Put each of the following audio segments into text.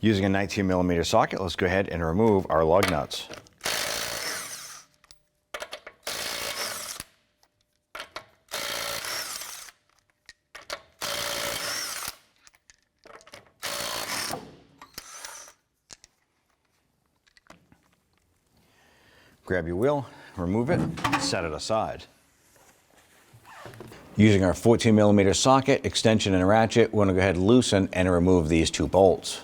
Using a 19mm socket, let's go ahead and remove our lug nuts. Grab your wheel, remove it, set it aside. Using our 14mm socket, extension, and ratchet, we're going to go ahead and loosen and remove these two bolts.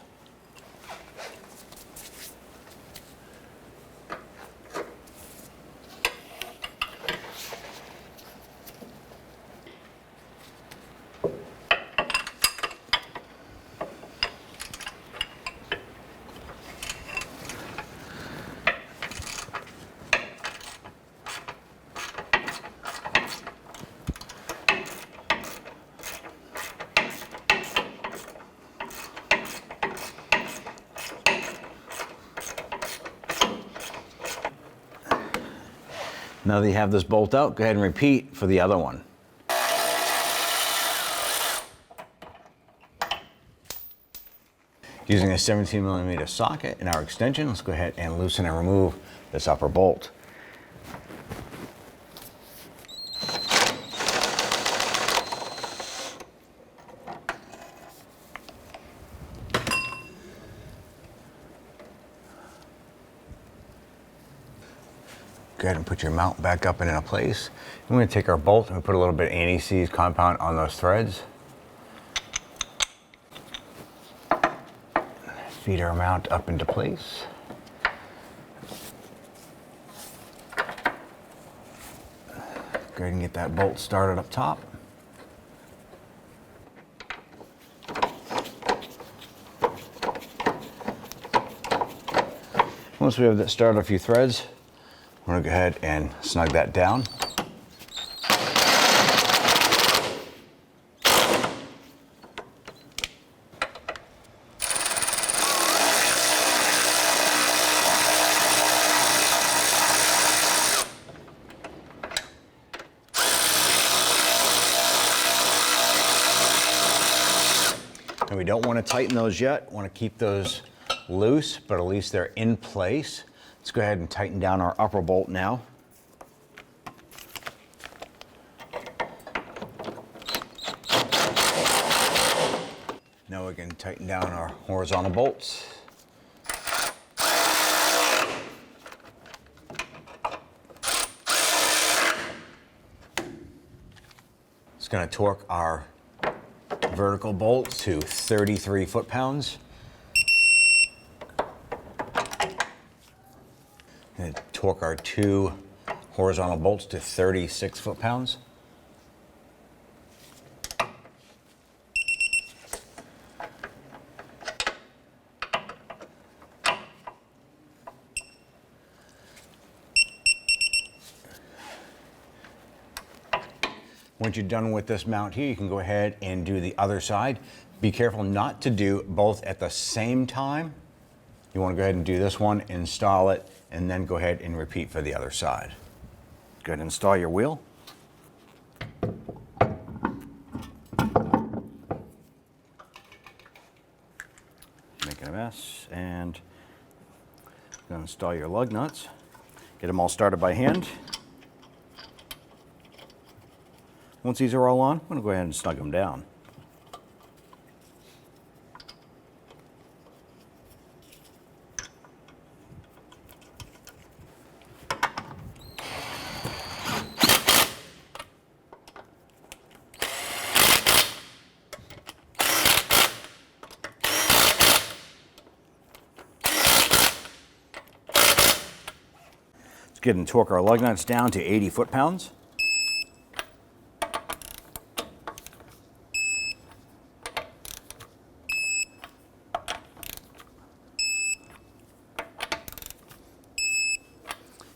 Now that you have this bolt out, go ahead and repeat for the other one. Using a 17mm socket in our extension, let's go ahead and loosen and remove this upper bolt. Go ahead and put your mount back up and in place. I'm going to take our bolt and put a little bit of anti-seize compound on those threads. Feed our mount up into place. Go ahead and get that bolt started up top. Once we have that started a few threads, I'm going to go ahead and snug that down. And we don't want to tighten those yet. We want to keep those loose, but at least they're in place. Let's go ahead and tighten down our upper bolt now. Now we can tighten down our horizontal bolts. It's going to torque our vertical bolts to 33 foot-pounds. And torque our two horizontal bolts to 36 foot-pounds. Once you're done with this mount here, you can go ahead and do the other side. Be careful not to do both at the same time. You want to go ahead and do this one, install it, and then go ahead and repeat for the other side. Go ahead and install your wheel. Making a mess, and going to install your lug nuts. Get them all started by hand. Once these are all on, I'm going to go ahead and snug them down. Let's get and torque our lug nuts down to 80 foot-pounds.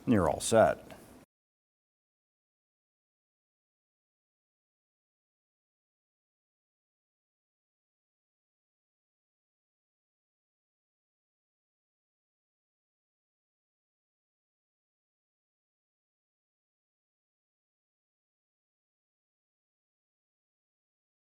And you're all set.